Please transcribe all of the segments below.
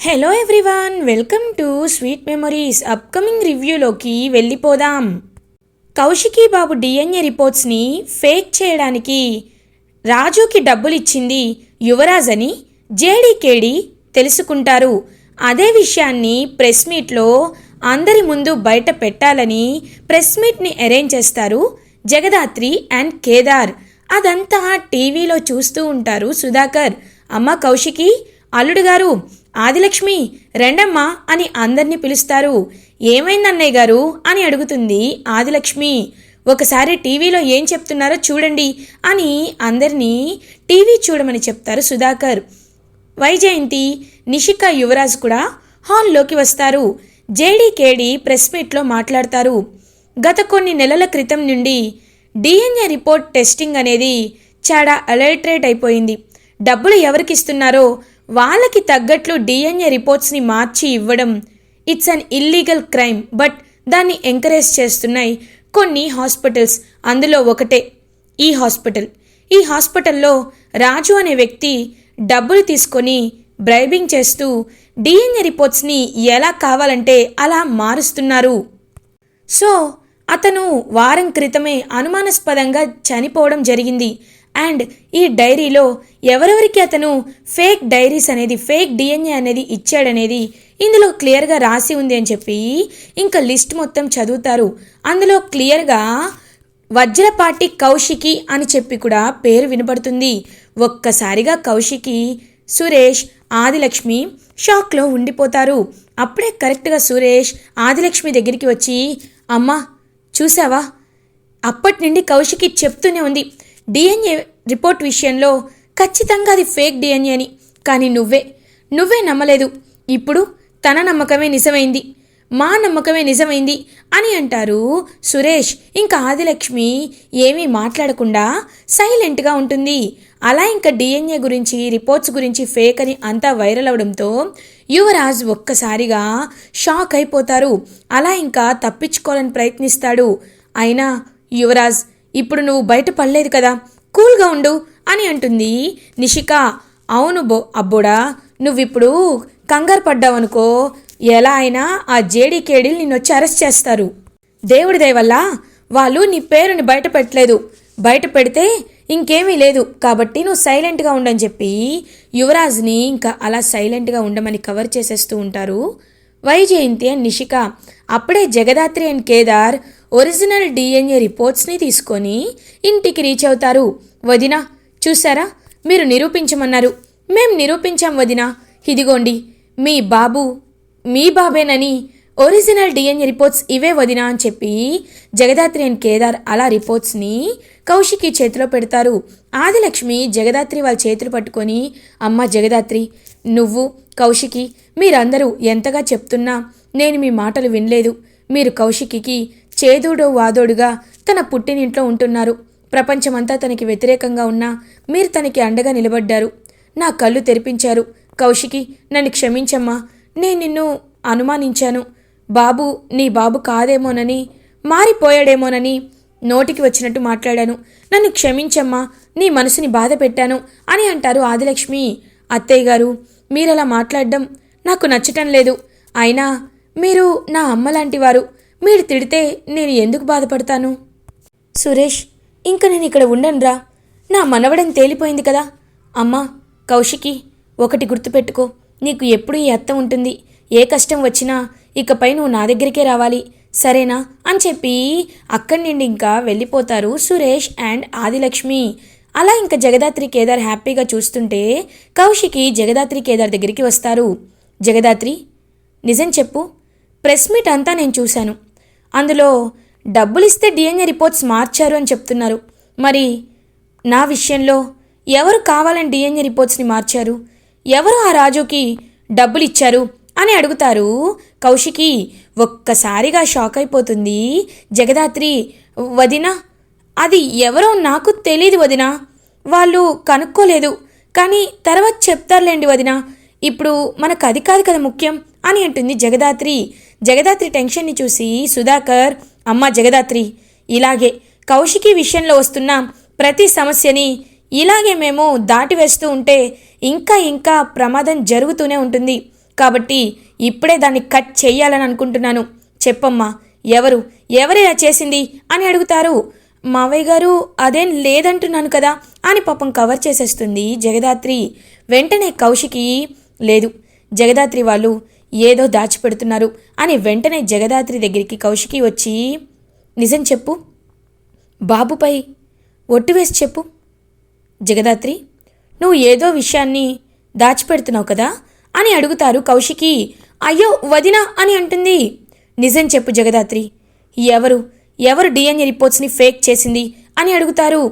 Hello everyone, welcome to sweet memories. Upcoming రివ్యూలోకి వెళ్ళిపోదాం. కౌశికీ బాబు డిఎన్ఏ రిపోర్ట్స్ని ఫేక్ చేయడానికి రాజుకి డబ్బులు ఇచ్చింది యువరాజ్ అని జేడీకేడి తెలుసుకుంటారు. అదే విషయాన్ని ప్రెస్ మీట్లో అందరి ముందు బయట పెట్టాలని ప్రెస్ మీట్ని అరేంజ్ చేస్తారు జగదాత్రి అండ్ కేదార్. అదంతా టీవీలో చూస్తూ ఉంటారు సుధాకర్. అమ్మ కౌశికి, అల్లుడు గారు, ఆదిలక్ష్మి రెండమ్మా అని అందరినీ పిలుస్తారు. ఏమైంది అన్నయ్య గారు అని అడుగుతుంది ఆదిలక్ష్మి. ఒకసారి టీవీలో ఏం చెప్తున్నారో చూడండి అని అందరినీ టీవీ చూడమని చెప్తారు సుధాకర్. వైజయంతి, నిషిక, యువరాజ్ కూడా హాల్లోకి వస్తారు. జేడీకేడి ప్రెస్ మీట్లో మాట్లాడతారు. గత కొన్ని నెలల క్రితం నుండి డిఎన్ఏ రిపోర్ట్ టెస్టింగ్ అనేది చాలా అలర్ట్రేట్ అయిపోయింది. డబ్బులు ఎవరికిస్తున్నారో వాళ్ళకి తగ్గట్లు డిఎన్ఏ రిపోర్ట్స్ని మార్చి ఇవ్వడం it's an illegal crime. But దాన్ని ఎంకరేజ్ చేస్తున్నాయి కొన్ని హాస్పిటల్స్. అందులో ఒకటే ఈ హాస్పిటల్. ఈ హాస్పిటల్లో రాజు అనే వ్యక్తి డబ్బులు తీసుకొని బ్రైబింగ్ చేస్తూ డిఎన్ఏ రిపోర్ట్స్ని ఎలా కావాలంటే అలా మారుస్తున్నారు. సో అతను వారం క్రితమే అనుమానాస్పదంగా చనిపోవడం జరిగింది. అండ్ ఈ డైరీలో ఎవరెవరికి అతను ఫేక్ డైరీస్ అనేది, ఫేక్ డిఎన్ఏ అనేది ఇచ్చాడనేది ఇందులో క్లియర్గా రాసి ఉంది అని చెప్పి ఇంకా లిస్ట్ మొత్తం చదువుతారు. అందులో క్లియర్గా వజ్రపాటి కౌశికి అని చెప్పి కూడా పేరు వినపడుతుంది. ఒక్కసారిగా కౌశికి, సురేష్, ఆదిలక్ష్మి షాక్లో ఉండిపోతారు. అప్పుడే కరెక్ట్గా సురేష్ ఆదిలక్ష్మి దగ్గరికి వచ్చి, అమ్మా చూసావా, అప్పటి నుండి కౌశికి చెప్తూనే ఉంది డిఎన్ఏ రిపోర్ట్ విషయంలో ఖచ్చితంగా అది ఫేక్ డిఎన్ఏ అని. కానీ నువ్వే నమ్మలేదు. ఇప్పుడు తన నమ్మకమే నిజమైంది, మా నమ్మకమే నిజమైంది అని అంటారు సురేష్. ఇంకా ఆదిలక్ష్మి ఏమీ మాట్లాడకుండా సైలెంట్గా ఉంటుంది. అలా ఇంకా డిఎన్ఏ గురించి, రిపోర్ట్స్ గురించి ఫేక్ అని అంతా వైరల్ అవడంతో యువరాజ్ ఒక్కసారిగా షాక్ అయిపోతారు. అలా ఇంకా తప్పించుకోవాలని ప్రయత్నిస్తాడు. అయినా యువరాజ్, ఇప్పుడు నువ్వు బయట పడలేదు కదా, కూల్గా ఉండు అని అంటుంది నిషిక. అవును అబ్బోడా, నువ్విప్పుడు కంగారు పడ్డావనుకో, ఎలా అయినా ఆ జేడీకేడీలు నిన్నొచ్చి అరెస్ట్ చేస్తారు. దేవుడి దయ వల్ల వాళ్ళు నీ పేరుని బయట పెట్టలేదు. బయట పెడితే ఇంకేమీ లేదు, కాబట్టి నువ్వు సైలెంట్గా ఉండని చెప్పి యువరాజ్ని ఇంకా అలా సైలెంట్గా ఉండమని కవర్ చేసేస్తూ ఉంటారు వైజయంతి అండ్ నిషిక. అప్పుడే Jagadhatri and Kedar original DNA రిపోర్ట్స్ని తీసుకొని ఇంటికి రీచ్ అవుతారు. వదినా చూసారా, మీరు నిరూపించమన్నారు, మేం నిరూపించాం వదినా, ఇదిగోండి మీ బాబేనని ఒరిజినల్ డిఎన్ఏ రిపోర్ట్స్ ఇవే వదినా అని చెప్పి జగదాత్రి అండ్ కేదార్ అలా రిపోర్ట్స్ని కౌశికి చేతిలో పెడతారు. ఆదిలక్ష్మి జగదాత్రి వాళ్ళ చేతులు పట్టుకొని, అమ్మ జగదాత్రి, నువ్వు కౌశికి మీరందరూ ఎంతగా చెప్తున్నా నేను మీ మాటలు వినలేదు. మీరు కౌశికి చేదోడో వాదోడుగా తన పుట్టినింట్లో ఉంటున్నారు. ప్రపంచమంతా తనకి వ్యతిరేకంగా ఉన్నా మీరు తనకి అండగా నిలబడ్డారు. నా కళ్ళు తెరిపించారు. కౌశికి, నన్ను క్షమించమ్మా, నేను నిన్ను అనుమానించాను. బాబు నీ బాబు కాదేమోనని, మారిపోయాడేమోనని నోటికి వచ్చినట్టు మాట్లాడాను. నన్ను క్షమించమ్మా, నీ మనసుని బాధ పెట్టాను అని అంటారు ఆదిలక్ష్మి. అత్తయ్య గారు, మీరలా మాట్లాడడం నాకు నచ్చటం లేదు. అయినా మీరు నా అమ్మ లాంటి వారు. మీరు తిడితే నేను ఎందుకు బాధపడతాను? సురేష్, ఇంక నేను ఇక్కడ ఉండనురా, నా మనవడం తేలిపోయింది కదా. అమ్మా కౌశికి, ఒకటి గుర్తుపెట్టుకో, నీకు ఎప్పుడు ఈ అత్త ఉంటుంది. ఏ కష్టం వచ్చినా ఇకపై నువ్వు నా దగ్గరికే రావాలి, సరేనా అని చెప్పి అక్కడి నుండి ఇంకా వెళ్ళిపోతారు సురేష్ అండ్ ఆదిలక్ష్మి. అలా ఇంకా జగదాత్రి కేదార్ హ్యాపీగా చూస్తుంటే కౌశికి జగదాత్రి కేదార్ దగ్గరికి వస్తారు. జగదాత్రి, నిజం చెప్పు, ప్రెస్ మీట్ అంతా నేను చూశాను. అందులో డబ్బులు ఇస్తే డిఎన్ఏ రిపోర్ట్స్ మార్చారు అని చెప్తున్నారు. మరి నా విషయంలో ఎవరు కావాలని డిఎన్ఏ రిపోర్ట్స్ని మార్చారు? ఎవరు ఆ రాజుకి డబ్బులు ఇచ్చారు అని అడుగుతారు కౌశికి. ఒక్కసారిగా షాక్ అయిపోతుంది జగదాత్రి. వదినా, అది ఎవరో నాకు తెలీదు వదినా, వాళ్ళు కనుక్కోలేదు, కానీ తర్వాత చెప్తారులేండి వదినా, ఇప్పుడు మనకు అది కాదు కదా ముఖ్యం అని అంటుంది జగదాత్రి. జగదాత్రి టెన్షన్ని చూసి సుధాకర్, అమ్మ జగదాత్రి, ఇలాగే కౌశికి విషయంలో వస్తున్న ప్రతి సమస్యని ఇలాగే మేము దాటివేస్తూ ఉంటే ఇంకా ప్రమాదం జరుగుతూనే ఉంటుంది. కాబట్టి ఇప్పుడే దాన్ని కట్ చెయ్యాలని అనుకుంటున్నాను. చెప్పమ్మా, ఎవరిలా చేసింది అని అడుగుతారు. మావయ్య గారు అదేం లేదంటున్నాను కదా అని పాపం కవర్ చేసేస్తుంది జగదాత్రి. వెంటనే కౌశికి లేదు, జగదాత్రి వాళ్ళు ఏదో దాచిపెడుతున్నారు అని వెంటనే జగదాత్రి దగ్గరికి కౌశికి వచ్చి నిజం చెప్పు, బాబుపై ఒట్టు వేసి చెప్పు. జగదాత్రి, నువ్వు ఏదో విషయాన్ని దాచిపెడుతున్నావు కదా అని అడుగుతారు కౌశికి. అయ్యో వదినా అని అంటుంది. నిజం చెప్పు జగదాత్రి, ఎవరు డిఎన్ఏ రిపోర్ట్స్ని ఫేక్ చేసింది అని అడుగుతారు.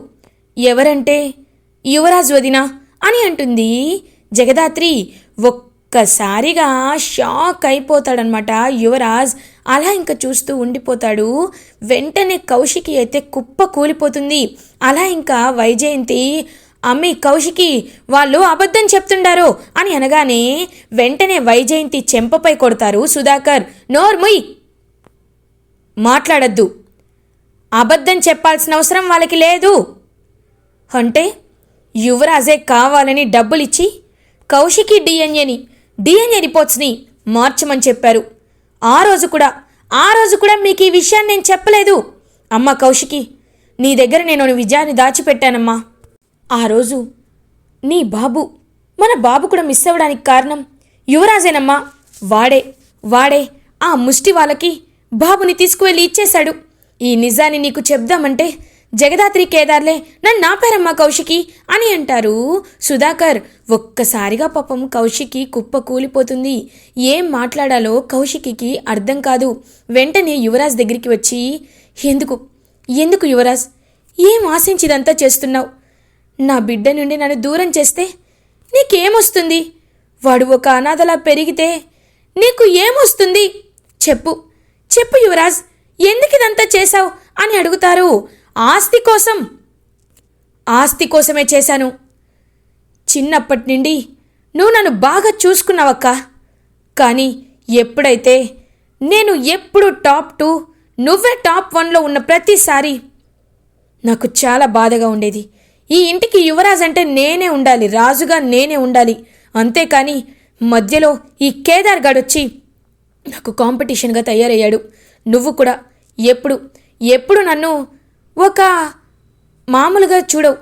ఎవరంటే యువరాజ్ వదినా అని అంటుంది జగదాత్రి. ఒక్కసారిగా షాక్ అయిపోతాడనమాట యువరాజ్. అలా ఇంకా చూస్తూ ఉండిపోతాడు. వెంటనే కౌశికి అయితే కుప్ప కూలిపోతుంది. అలా ఇంకా వైజయంతి, అమ్మి కౌశికి వాళ్ళు అబద్ధం చెప్తుండారు అని అనగానే వెంటనే వైజయంతి చెంపపై కొడతారు సుధాకర్. నోర్ముయ్, మాట్లాడద్దు, అబద్ధం చెప్పాల్సిన అవసరం వాళ్ళకి లేదు. అంటే యువరాజే కావాలని డబ్బులిచ్చి కౌశికి డిఎన్ఏ రిపోర్ట్స్ని మార్చమని చెప్పారు. ఆ రోజు కూడా మీకు ఈ విషయాన్ని నేను చెప్పలేదు. అమ్మ కౌశికి, నీ దగ్గర నేను విజయాన్ని దాచిపెట్టానమ్మా. ఆ రోజు నీ బాబు, మన బాబు కూడా మిస్ అవ్వడానికి కారణం యువరాజేనమ్మా. వాడే ఆ ముష్టి వాళ్ళకి బాబుని తీసుకువెళ్ళి ఇచ్చేశాడు. ఈ నిజాన్ని నీకు చెప్దామంటే జగదాత్రి కేదార్లే నన్ను ఆపారమ్మా కౌశికి అని అంటారు సుధాకర్. ఒక్కసారిగా పాపం కౌశికి కుప్ప కూలిపోతుంది. ఏం మాట్లాడాలో కౌశికి అర్థం కాదు. వెంటనే యువరాజ్ దగ్గరికి వచ్చి, ఎందుకు యువరాజ్, ఏం ఆశించిదంతా చేస్తున్నావు? నా బిడ్డ నుండి నన్ను దూరం చేస్తే నీకేమొస్తుంది? వాడు ఒక అనాథలా పెరిగితే నీకు ఏమొస్తుంది? చెప్పు యువరాజ్, ఎందుకు ఇదంతా చేశావు అని అడుగుతారు. ఆస్తి కోసమే చేశాను. చిన్నప్పటి నుండి నువ్వు నన్ను బాగా చూసుకున్నావక్క. కానీ ఎప్పుడైతే నేను ఎప్పుడు టాప్ 2 నువ్వే టాప్ 1లో ఉన్న ప్రతిసారి నాకు చాలా బాధగా ఉండేది. ఈ ఇంటికి యువరాజ్ అంటే నేనే ఉండాలి, రాజుగా నేనే ఉండాలి. అంతేకాని మధ్యలో ఈ కేదార్ గాడొచ్చి నాకు కాంపిటీషన్గా తయారయ్యాడు. నువ్వు కూడా ఎప్పుడు నన్ను ఒక మామూలుగా చూడవు.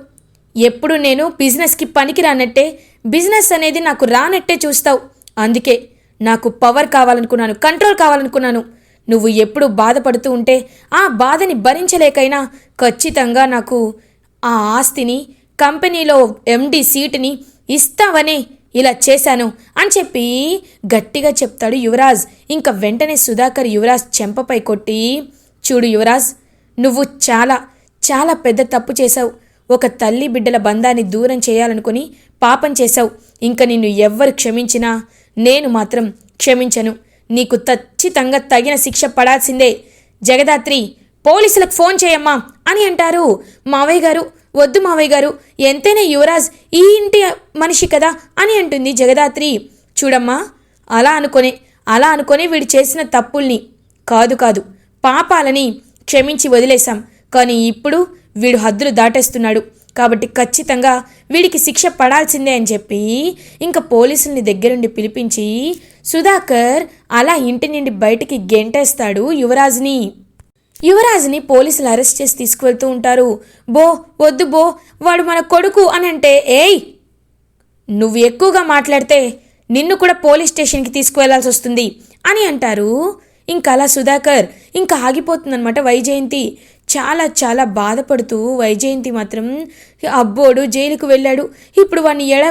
ఎప్పుడు నేను బిజినెస్కి పనికి రానట్టే, బిజినెస్ అనేది నాకు రానట్టే చూస్తావు. అందుకే నాకు పవర్ కావాలనుకున్నాను, కంట్రోల్ కావాలనుకున్నాను. నువ్వు ఎప్పుడు బాధపడుతూ ఉంటే ఆ బాధని భరించలేకైనా ఖచ్చితంగా నాకు ఆ ఆస్తిని, కంపెనీలో ఎండి సీటుని ఇస్తావనే ఇలా చేశాను అని చెప్పి గట్టిగా చెప్తాడు యువరాజ్. ఇంకా వెంటనే సుధాకర్ యువరాజ్ చెంపపై కొట్టి, చూడు యువరాజ్, నువ్వు చాలా చాలా పెద్ద తప్పు చేశావు. ఒక తల్లి బిడ్డల బంధాన్ని దూరం చేయాలనుకుని పాపం చేశావు. ఇంకా నిన్ను ఎవ్వరు క్షమించినా నేను మాత్రం క్షమించను. నీకు ఖచ్చితంగా తగిన శిక్ష పడాల్సిందే. జగదాత్రి, పోలీసులకు ఫోన్ చేయమ్మా అని అంటారు. మావయ్య గారు, వద్దు మావయ్య గారు, ఎంతైనా యువరాజ్ ఈ ఇంటి మనిషి కదా అని అంటుంది జగదాత్రి. చూడమ్మా, అలా అనుకొని వీడు చేసిన తప్పుల్ని కాదు పాపాలని క్షమించి వదిలేశాం. కానీ ఇప్పుడు వీడు హద్దులు దాటేస్తున్నాడు. కాబట్టి ఖచ్చితంగా వీడికి శిక్ష పడాల్సిందే అని చెప్పి ఇంకా పోలీసుల్ని దగ్గరుండి పిలిపించి సుధాకర్ అలా ఇంటి నుండి బయటికి గెంటేస్తాడు యువరాజ్ని పోలీసులు అరెస్ట్ చేసి తీసుకువెళ్తూ ఉంటారు. వద్దు వాడు మన కొడుకు అని అంటే, ఏయ్, నువ్వు ఎక్కువగా మాట్లాడితే నిన్ను కూడా పోలీస్ స్టేషన్కి తీసుకువెళ్లాల్సి వస్తుంది అని అంటారు. ఇంకా అలా సుధాకర్ ఇంకా ఆగిపోతుందన్నమాట. వైజయంతి చాలా చాలా బాధపడుతూ, వైజయంతి మాత్రం అబ్బోడు జైలుకు వెళ్ళాడు, ఇప్పుడు వాడిని ఎలా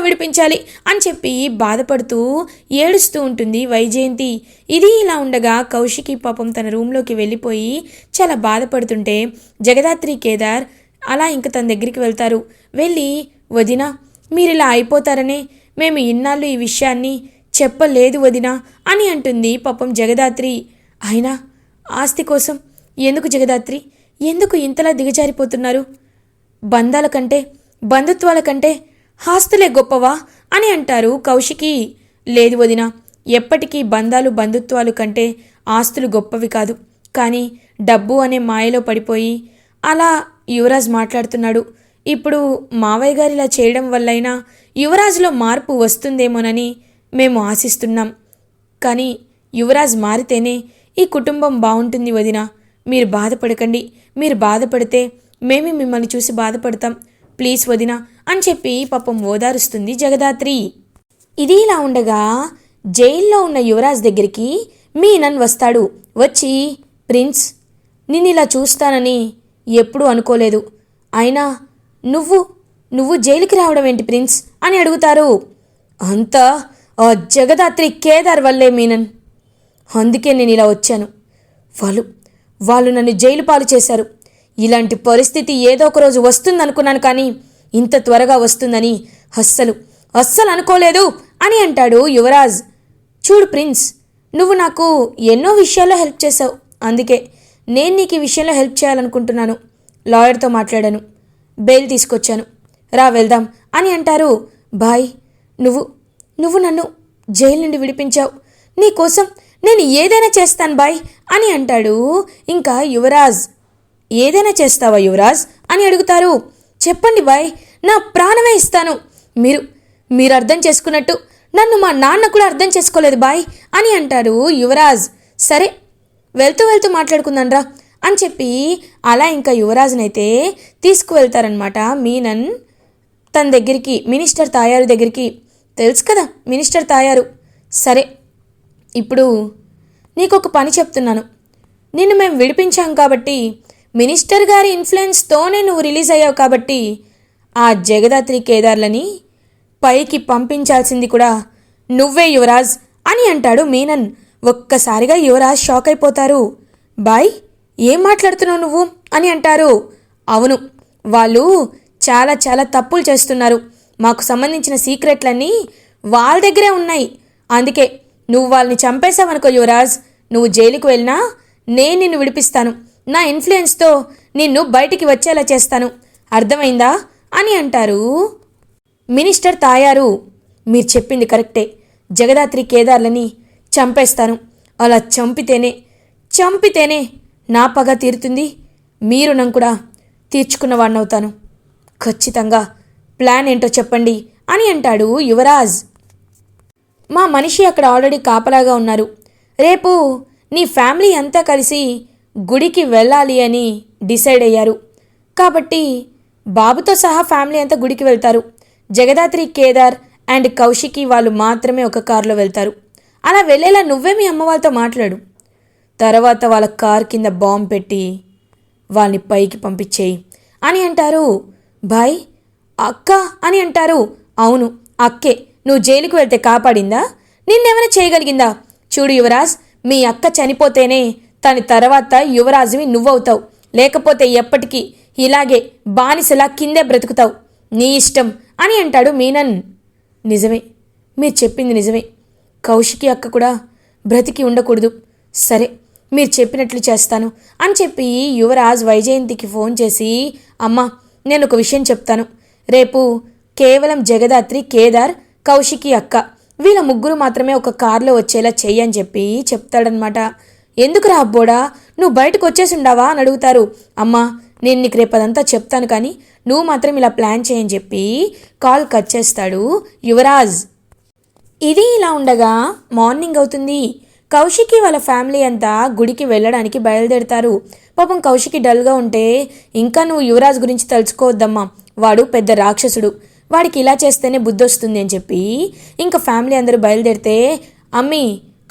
విడిపించాలి అని చెప్పి బాధపడుతూ ఏడుస్తూ ఉంటుంది వైజయంతి. ఇది ఇలా ఉండగా కౌశికి పాపం తన రూమ్లోకి వెళ్ళిపోయి చాలా బాధపడుతుంటే జగదాత్రి, కేదార్ అలా ఇంకా తన దగ్గరికి వెళ్తారు. వెళ్ళి, వదినా, మీరు ఇలా అయిపోతారనే మేము ఇన్నాళ్ళు ఈ విషయాన్ని చెప్పలేదు వదినా అని అంటుంది పాపం జగదాత్రి. అయినా ఆస్తి కోసం ఎందుకు జగదాత్రి, ఎందుకు ఇంతలా దిగజారిపోతున్నారు? బంధాల కంటే, బంధుత్వాల కంటే ఆస్తులే గొప్పవా అని అంటారు కౌశికి. లేదు వదినా, ఎప్పటికీ బంధాలు బంధుత్వాలు కంటే ఆస్తులు గొప్పవి కాదు. కానీ డబ్బు అనే మాయలో పడిపోయి అలా యువరాజ్ మాట్లాడుతున్నాడు. ఇప్పుడు మావయ్య గారు ఇలా చేయడం వల్లైనా యువరాజ్లో మార్పు వస్తుందేమోనని మేము ఆశిస్తున్నాం. కానీ యువరాజ్ మారితేనే ఈ కుటుంబం బాగుంటుంది వదినా. మీరు బాధపడకండి. మీరు బాధపడితే మేమే మిమ్మల్ని చూసి బాధపడతాం. ప్లీజ్ వదినా అని చెప్పి పాపం ఓదారుస్తుంది జగదాత్రి. ఇది ఇలా ఉండగా జైల్లో ఉన్న యువరాజ్ దగ్గరికి మీనన్ వస్తాడు. వచ్చి, ప్రిన్స్, నిన్నిలా చూస్తానని ఎప్పుడూ అనుకోలేదు. అయినా నువ్వు జైలుకి రావడం ఏంటి ప్రిన్స్ అని అడుగుతారు. అంతా ఆ జగదాత్రి కేదార్ వల్లే మీనన్. అందుకే నేను ఇలా వచ్చాను. వాళ్ళు నన్ను జైలు పాలు చేశారు. ఇలాంటి పరిస్థితి ఏదో ఒక రోజు వస్తుందనుకున్నాను, కానీ ఇంత త్వరగా వస్తుందని అస్సలు అనుకోలేదు అని అంటాడు యువరాజ్. చూడు ప్రిన్స్, నువ్వు నాకు ఎన్నో విషయాల్లో హెల్ప్ చేశావు. అందుకే నేను నీకు ఈ విషయంలో హెల్ప్ చేయాలనుకుంటున్నాను. లాయర్తో మాట్లాడాను, బెయిల్ తీసుకొచ్చాను, రా వెళ్దాం అని అంటారు. బాయ్, నువ్వు నన్ను జైలు నుండి విడిపించావు. నీకోసం నేను ఏదైనా చేస్తాను బాయ్ అని అంటాడు. ఇంకా యువరాజ్, ఏదైనా చేస్తావా యువరాజ్ అని అడుగుతారు. చెప్పండి బాయ్, నా ప్రాణమే ఇస్తాను. మీరు అర్థం చేసుకున్నట్టు నన్ను మా నాన్న కూడా అర్థం చేసుకోలేదు బాయ్ అని అంటారు యువరాజ్. సరే, వెళ్తూ మాట్లాడుకుందాన్రా అని చెప్పి అలా ఇంకా యువరాజ్నైతే తీసుకువెళ్తారనమాట మీనన్ తన దగ్గరికి, మినిస్టర్ తాయారు దగ్గరికి. తెలుసు కదా మినిస్టర్ తాయారు. సరే, ఇప్పుడు నీకొక పని చెప్తున్నాను. నిన్ను మేము విడిపించాం కాబట్టి, మినిస్టర్ గారి ఇన్ఫ్లుయెన్స్తోనే నువ్వు రిలీజ్ అయ్యావు కాబట్టి, ఆ జగదాత్రి కేదార్లని పైకి పంపించాల్సింది కూడా నువ్వే యువరాజ్ అని అంటాడు మీనన్. ఒక్కసారిగా యువరాజ్ షాక్ అయిపోతారు. బాయ్, ఏం మాట్లాడుతున్నావు నువ్వు అని అంటారు. అవును, వాళ్ళు చాలా చాలా తప్పులు చేస్తున్నారు. మాకు సంబంధించిన సీక్రెట్లన్నీ వాళ్ళ దగ్గరే ఉన్నాయి. అందుకే నువ్వు వాళ్ళని చంపేశావనుకో యువరాజ్, నువ్వు జైలుకు వెళ్ళినా నేను నిన్ను విడిపిస్తాను. నా ఇన్ఫ్లుయెన్స్తో నిన్ను బయటికి వచ్చేలా చేస్తాను. అర్థమైందా అని అంటారు మినిస్టర్ తాయారు. మీరు చెప్పింది కరెక్టే. జగదాత్రి కేదార్లని చంపేస్తాను. అలా చంపితేనే నా పగ తీరుతుంది. మీరు నన్ను కూడా తీర్చుకున్నవాడినవుతాను. ఖచ్చితంగా ప్లాన్ ఏంటో చెప్పండి అని అంటాడు యువరాజ్. మా మనిషి అక్కడ ఆల్రెడీ కాపలాగా ఉన్నారు. రేపు నీ ఫ్యామిలీ అంతా కలిసి గుడికి వెళ్ళాలి అని డిసైడ్ అయ్యారు. కాబట్టి బాబుతో సహా ఫ్యామిలీ అంతా గుడికి వెళ్తారు. జగదాత్రి, కేదార్ అండ్ కౌశికి వాళ్ళు మాత్రమే ఒక కారులో వెళ్తారు. అలా వెళ్ళేలా నువ్వే మీ అమ్మ వాళ్ళతో మాట్లాడు. తర్వాత వాళ్ళ కార్ కింద బాంబు పెట్టి వాళ్ళని పైకి పంపించేయి అని అంటారు. బాయ్, అక్క అని అంటారు. అవును, అక్కే. నువ్వు జైలుకు వెళ్తే కాపాడిందా? నిన్నేమైనా చేయగలిగిందా? చూడు యువరాజ్, మీ అక్క చనిపోతేనే తన తర్వాత యువరాజువి నువ్వవుతావు. లేకపోతే ఎప్పటికీ ఇలాగే బానిసలా కిందే బ్రతుకుతావు. నీ ఇష్టం అని అంటాడు మీనన్. నిజమే, మీరు చెప్పింది నిజమే. కౌశికి అక్క కూడా బ్రతికి ఉండకూడదు. సరే, మీరు చెప్పినట్లు చేస్తాను అని చెప్పి యువరాజ్ వైజయంతికి ఫోన్ చేసి, అమ్మా, నేను ఒక విషయం చెప్తాను. రేపు కేవలం జగదాత్రి, కేదార్, కౌశికి అక్క వీళ్ళ ముగ్గురు మాత్రమే ఒక కారులో వచ్చేలా చెయ్యని చెప్పి చెప్తాడనమాట. ఎందుకు రా అబ్బోడా, నువ్వు బయటకు వచ్చేసి ఉండావా అని అడుగుతారు. అమ్మా, నేను నీకు రేపు అదంతా చెప్తాను, కానీ నువ్వు మాత్రం ఇలా ప్లాన్ చేయని చెప్పి కాల్ కట్ చేస్తాడు యువరాజ్. ఇది ఇలా ఉండగా మార్నింగ్ అవుతుంది. కౌశికి వాళ్ళ ఫ్యామిలీ అంతా గుడికి వెళ్ళడానికి బయలుదేరుతారు. పాపం కౌశికి డల్గా ఉంటే, ఇంకా నువ్వు యువరాజ్ గురించి తలుచుకోవద్దమ్మా, వాడు పెద్ద రాక్షసుడు, వాడికి ఇలా చేస్తేనే బుద్ధి వస్తుంది అని చెప్పి ఇంకా ఫ్యామిలీ అందరూ బయలుదేరితే, అమ్మీ,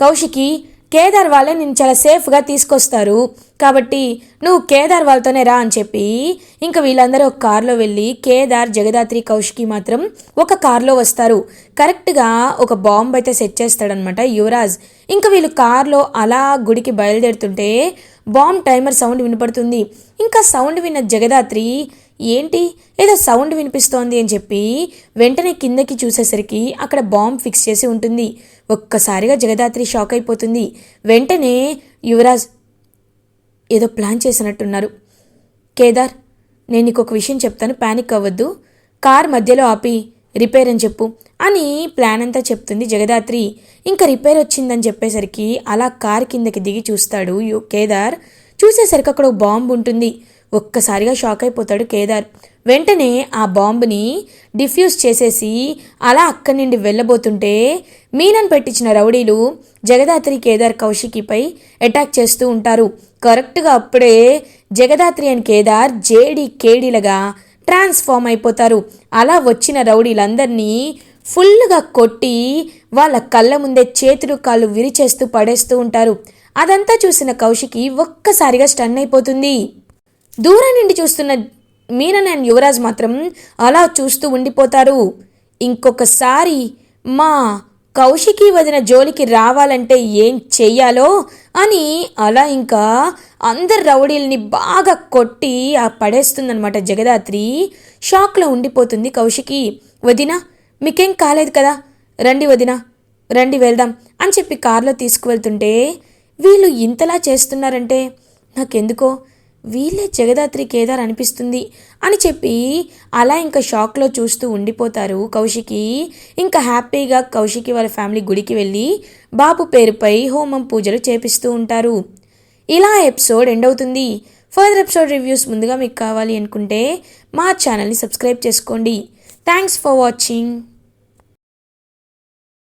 కౌశికి, కేదార్ వాళ్ళే నేను చాలా సేఫ్గా తీసుకొస్తారు, కాబట్టి నువ్వు కేదార్ వాళ్ళతోనే రా అని చెప్పి ఇంకా వీళ్ళందరూ ఒక కారులో వెళ్ళి కేదార్, జగదాత్రి, కౌశికి మాత్రం ఒక కారులో వస్తారు. కరెక్ట్గా ఒక బాంబు అయితే సెట్ చేస్తాడనమాట యువరాజ్. ఇంకా వీళ్ళు కారులో అలా గుడికి బయలుదేరుతుంటే బాంబ్ టైమర్ సౌండ్ వినపడుతుంది. ఇంకా సౌండ్ విన్న జగదాత్రి, ఏంటి ఏదో సౌండ్ వినిపిస్తోంది అని చెప్పి వెంటనే కిందకి చూసేసరికి అక్కడ బాంబ్ ఫిక్స్ చేసి ఉంటుంది. ఒక్కసారిగా జగదాత్రి షాక్ అయిపోతుంది. వెంటనే యువరాజ్, ఏదో ప్లాన్ చేసినట్టున్నారు. కేదార్, నేను నీకు ఒక విషయం చెప్తాను, ప్యానిక్ అవ్వద్దు, కార్ మధ్యలో ఆపి రిపేర్ అని చెప్పు అని ప్లాన్ అంతా చెప్తుంది జగదాత్రి. ఇంకా రిపేర్ వచ్చిందని చెప్పేసరికి అలా కార్ కిందకి దిగి చూస్తాడు కేదార్. చూసేసరికి అక్కడ ఒక బాంబు ఉంటుంది. ఒక్కసారిగా షాక్ అయిపోతాడు కేదార్. వెంటనే ఆ బాంబుని డిఫ్యూజ్ చేసేసి అలా అక్కడి నుండి వెళ్ళబోతుంటే మీనన్ పెట్టించిన రౌడీలు జగదాత్రి, కేదార్, కౌశికిపై అటాక్ చేస్తూ ఉంటారు. కరెక్ట్గా అప్పుడే జగదాత్రి అండ్ కేదార్ కేడీలుగా ట్రాన్స్ఫార్మ్ అయిపోతారు. అలా వచ్చిన రౌడీలందరినీ ఫుల్గా కొట్టి వాళ్ళ కళ్ళ ముందే చేతులు కాళ్ళు విరిచేస్తూ పడేస్తూ ఉంటారు. అదంతా చూసిన కౌశికి ఒక్కసారిగా స్టన్ అయిపోతుంది. దూరం నుండి చూస్తున్న మీనన్ అండ్ యువరాజ్ మాత్రం అలా చూస్తూ ఉండిపోతారు. ఇంకొకసారి మా కౌశికి వదిన జోలికి రావాలంటే ఏం చెయ్యాలో అని అలా ఇంకా అందరు రౌడీల్ని బాగా కొట్టి పడేస్తుందనమాట జగదాత్రి. షాక్లో ఉండిపోతుంది కౌశికి. వదిన మీకేం కాలేదు కదా, రండి వదిన, రండి వెళ్దాం అని చెప్పి కారులో తీసుకువెళ్తుంటే వీళ్ళు ఇంతలా చేస్తున్నారంటే నాకెందుకో వీళ్ళే జగదాత్రి, కేదార్ అనిపిస్తుంది అని చెప్పి అలా ఇంకా షాక్లో చూస్తూ ఉండిపోతారు కౌశికి. ఇంకా హ్యాపీగా కౌశికి వాళ్ళ ఫ్యామిలీ గుడికి వెళ్ళి బాబు పేరుపై హోమం పూజలు చేపిస్తూ ఉంటారు. ఇలా ఎపిసోడ్ ఎండ్ అవుతుంది. ఫర్దర్ ఎపిసోడ్ రివ్యూస్ ముందుగా మీకు కావాలి అనుకుంటే మా ఛానల్ని సబ్స్క్రైబ్ చేసుకోండి. Thanks for watching.